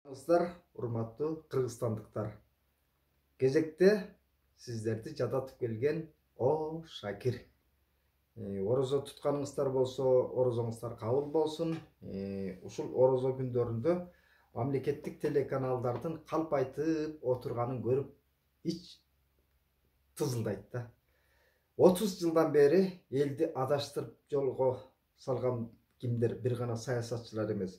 Dostlar, урматтуу кыргызстандыктар. Кезекте сиздерди жадатып келген О Шакир. Орозо тутканыңыздар болсо, орозоңуздар кабыл болсун. Ушул орозо күндөрүндө мамлекеттик телеканалдардын калпайтып отурганын көрүп ич тызылдайт да. 30 жылдан бери элди адаштырып жолго салган кимдер? Бир гана саясатчылар эмес.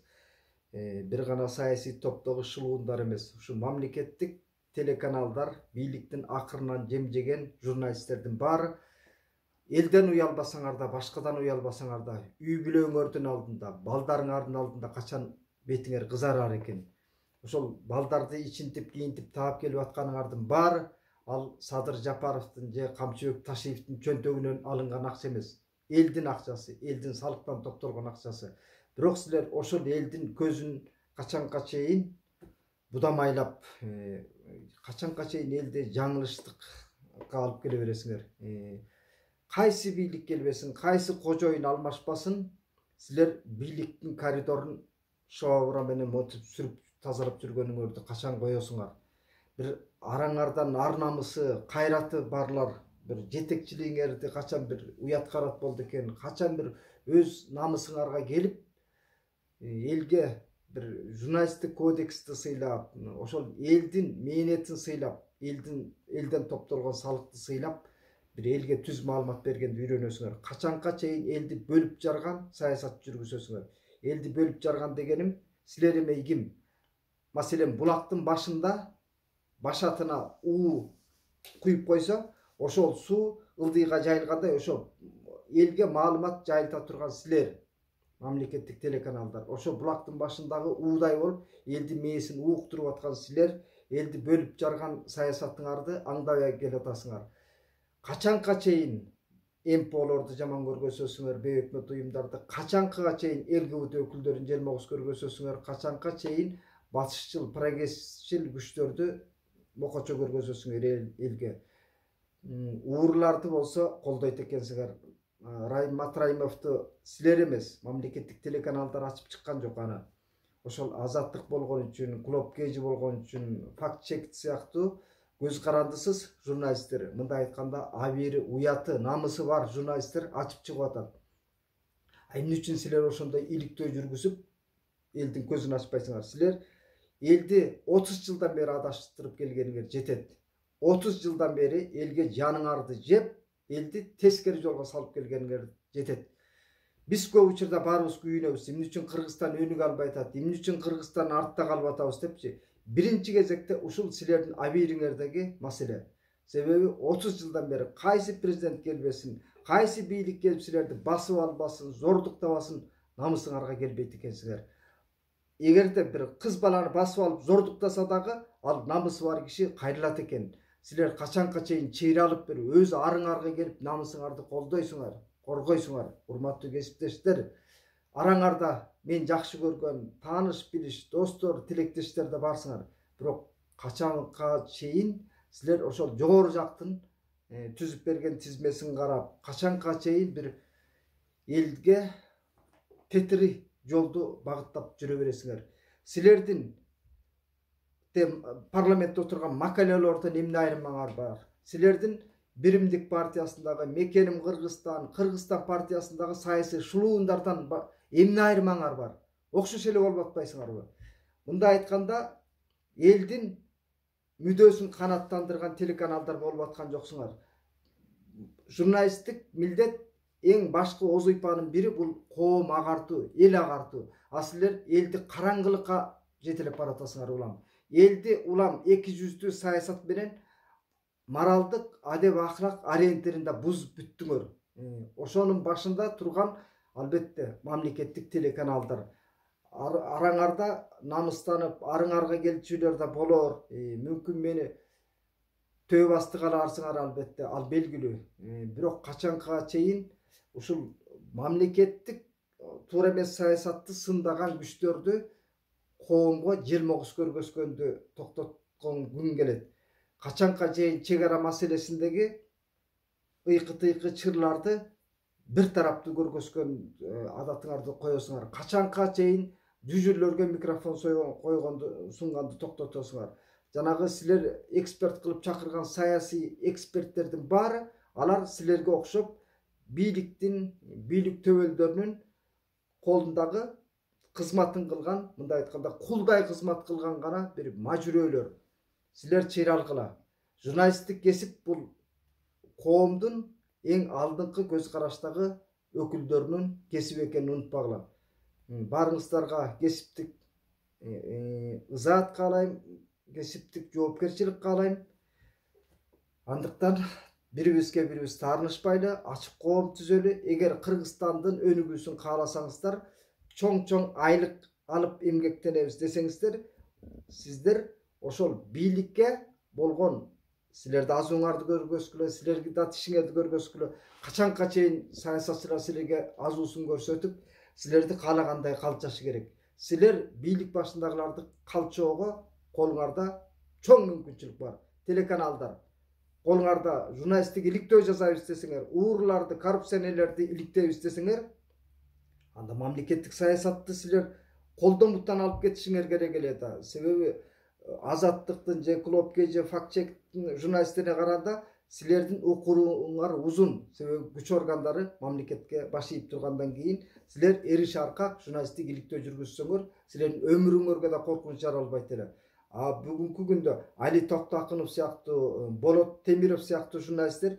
Bir gana siyasi toptogу шылуундар эмес, ушу мамлекеттик телеканалдар, бийликтин акырынан жемжеген журналисттердин баары элден уялбасаңар да, башкадан уялбасаңар да, үй бүлөңөрдүн алдында, балдарыңардын алдында качан бетиңер кызарар экен. Ошол балдарды ичинтип, кийинтип таап келип атканыңардын баары ал Садыр Жапаровдун же Камчыбек Ташиевдин чөнтөгүнөн алынган акча эмес. Элдин акчасы, элдин салыктан топтолгон акчасы. Бирок силер ошол элдин көзүн качанга чейин будамайлап, качанга чейин элди жаңылыштыкка алып келе бересиңер. Кайсы бийлик келбесин, кайсы кожоюн алмашпасын, силер бийликтин коридорун шообура менен мотуп сүрүп тазалап жүргөнүңөрдү качан коесуңар? Бир араңардан ар намысы, кайраты барлар, бир жетекчилигиңерди качан бир уят карат болду экен, качан бир өз намысыңарга келип элге бир журналисттик кодексти сыйлап, ошол элдин мээнетин сыйлап, элден топтолгон салыкты сыйлап, бир элге түз маалымат бергенди үйрөнөсүңөр. Качанга чейин элди бөлүп жарган саясат жүргүзөсүңөр. Элди бөлүп жарган дегеним силер эме ким? Маселен, булактын башында башатына уу куюп койсо, ошол суу ылдыйга жайылгандай, ошол элге маалымат жайылта турган силер, мамлекеттик телеканалдар. Ошо булактын башындагы уудай болуп, элдин мээсин ууктуруп аткан силер, элди бөлүп жарган саясатыңарды аңдабай келатасыңар. Качанга чейин МПОлорду жаман көргөзөсүңөр, бейөкмөт уюмдарды, качанга чейин ЛГБТ өкүлдөрүн желмогуз көргөзөсүңөр, качанга чейин батышчыл, прогрессчил күчтөрдү мокочо көргөзөсүңөр элге. Уурларды болсо колдойт экенсиңер. Райым Матраимовду силер эмес, мамлекеттик телеканалдар ачып чыккан жок аны. Ошол азаттык болгон үчүн, клуб кежи болгон үчүн, факт чек сыяктуу көз карандысыз журналисттер, мындай айтканда абийири, уяты, намысы бар журналисттер ачып чыгып атат. Эмне үчүн силер ошондой иликтөө жүргүзүп элдин көзүн ачпайсыңар? Силер элди 30 жылдан бери адаштырып келгениңер жетет. 30 жылдан бери элге жаныңарды жеп, элди тескери жолго салып келгениңер жетет. Биз көп учурда баарыбыз күйүнөбүз. Эмне үчүн Кыргызстан өнүгө албай атат? Эмне үчүн Кыргызстан артта калып атабыз депчи. Биринчи кезекте ушул силердин абийириңердеги маселе. Себеби 30 жылдан бери кайсы президент келбесин, кайсы бийлик келип силерди басып албасын, зордуктабасын, намысыңарга келбейт экенсиңер. Эгерде бир кыз баланы басып алып зордуктаса дагы, ал намысы бар киши кайрылат экен. Силер качанга чейин чейре алып бир өз арыңарга келип намысыңарды колдойсуңар, коргойсуңар, урматтуу кесиптештер. Араңарда мен жакшы көргөн тааныш билиш, достор, тилектештер да барсыңар. Бирок качанга чейин силер ошол жогору жактын түзүп берген тизмесин карап, качанга чейин бир элге тетири жолду багыттап жүрө бересиңер. Силердин парламентте отурган макалелерден эмне айырмаңар бар? Силердин Биримдик партиясындагы Мекеним Кыргызстан, Кыргызстан партиясындагы саясий шулуундардан эмне айырмаңар бар? Окшош эле болуп атпайсыңарбы? Мындай айтканда, элдин мүдөөсүн канааттандырган телеканалдар болуп аткан жоксуңар. Журналисттик милдет эң башкы озуйпанын бири бул коом агартуу, эл агартуу. А силер элди караңгылыкка жетелеп баратасыңар улам. Элди улам эки жүздүү саясат менен моралдык, адеп ахлак ориентиринде бузуп бүттүңөр. Ошонун башында турган албетте мамлекеттик телеканалдар. Араңарда намыстанып, арыңарга келчүлөр да болор. Мүмкүн мени төбө басты каларсыңар албетте, ал белгилүү. Бирок качанга чейин ушул мамлекеттик туура эмес саясатты сындаган күчтөрдү коомго желмогуз көргөзгөндү токтоткон күн келет. Качанга чейин чек ара маселесиндеги ыйкы-тыйкы чырларды бир тараптуу көргөзгөн адатыңарды коесуңар? Качанга чейин жүжүрлөргө микрофон койгонду сунганды токтотосуңар. Жанагы силер эксперт кылып чакырган саясий эксперттердин баары алар силерге окшоп бийлик төбөлдөрүнүн колундагы кызматын кылган, мындай айтканда кулдай кызмат кылган гана бир мажүрөлөр. Силер чыйралгыла. Журналисттик кесип бул коомдун эң алдыңкы көз караштагы өкүлдөрүнүн кесиби экенин унутпагыла. Баарыңыздарга кесиптик ызаат каалайм, кесиптик жоопкерчилик каалайм. Андыктан бирибизге бирибиз таарынышпайлы, ачык коом түзөлү. Эгер Кыргызстандын өнүгүүсүн кааласаңыздар, чоң айлык алып эмгектенебиз десеңиздер, сиздер ошол бийликке болгон силерди азууңарды көргөзгүлө, силерге да тишиңерди көргөзгүлө, качанга чейин саясатчылар силерге азуусун көрсөтүп, силерди каалагандай калтырышы керек. Силер бийлик башындагыларды калтырууга колуңарда чоң мүмкүнчүлүк бар. Телеканалдар колуңарда журналисттик иликтөө жасайбыз десеңер, ууруларды, коррупционерлерди иликтейбиз десеңер, анда мамлекеттик саясатты силер колдон-буттан алып кетишиңер керек эле да. Себеби Азаттыктын же Клопке же фактчектин журналисттерине караганда силердин укуруңар узун. Себеби күч органдары мамлекетке баш ийип тургандан кийин силер эриш аркак журналисттик иликтөө жүргүзсөңөр, силердин өмүрүңөргө да коркунуч жаралбайт эле. А бүгүнкү күндө Али Токтакынов сыяктуу, Болот Темиров сыяктуу журналисттер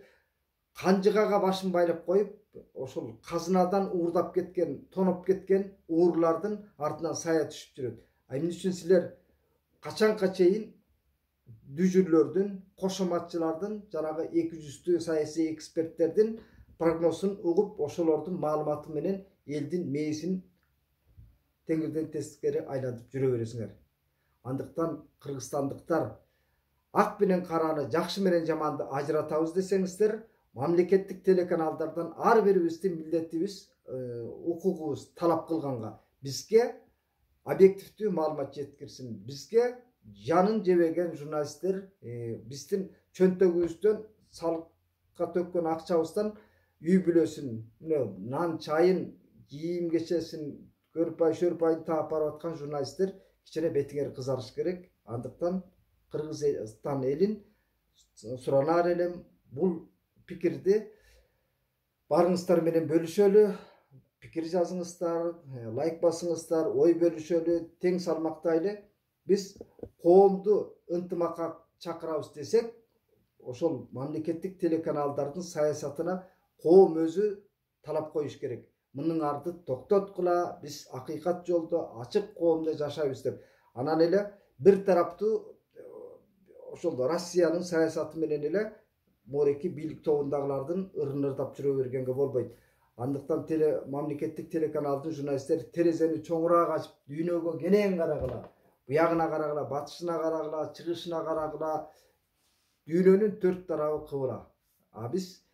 канжыгага башын байлап коюп, ошол казынадан уурдап кеткен, тоноп кеткен уурулардын артынан сая түшүп жүрөт. Эмне үчүн силер качанга чейин дүжүрлөрдүн, кошоматчылардын, жанагы 200 саясий эксперттердин прогнозун угуп, ошолордун маалыматы менен элдин мээсин теңирден тескери айлантып жүрө бересиңер. Андыктан кыргызстандыктар ак менен караны, жакшы менен жаманды ажыратабыз десеңиздер, мамлекеттик телеканалдардан ар бирибиздин милдетибиз, укугубуз талап кылганга бизге объективдүү маалымат жеткирсин. Бизге жанын жебеген журналисттер биздин чөнтөгүбүздөн, салыкка төккөн акчабыздан үй бүлөсүн, нан чайын, кийим кечесин, көрпай шөрпайын таап барып аткан журналисттер кичине бетиңер кызарыш керек. Андыктан Кыргызстан элин суранаар элем, бул пикирди барыңыздар менен бөлүшөлү, пикир жазыңыздар, лайк басыңыздар, ой бөлүшөлү, тең салмактайлы. Биз коомду ынтымакка чакырабыз десек, ошол мамлекеттик телеканалдардын саясатына коом өзү талап коюш керек. Мунун арды токтоткула, биз акыйкат жолдо, ачык коомдо жашайбыз деп. Анан эле бир тараптуу ошол Россиянын саясаты менен эле мореки бийлик тобундагылардын ырын ырдап жүрө бергенге болбойт. Андыктан мамлекеттик телеканалдын журналисттери терезени чоңураак ачып, дүйнөгө кенен карагыла, буягына карагыла, батышына карагыла, чыгышына карагыла, дүйнөнүн 4 тарабы кыбыла. А биз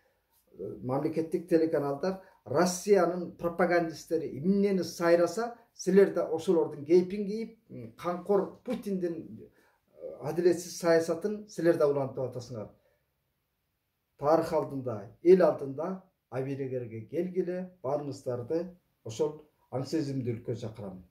мамлекеттик телеканалдар Россиянын пропагандисттери эмнени сайраса, силер да ошолордун кейпин кийип, канкор Путиндин адилетсиз саясатын силер да улантып атасыңар. Тарых алдында, эл алдында абийирегерге келгиле, баарыңыздарды ошол аң сезимдүүлүккө чакырам.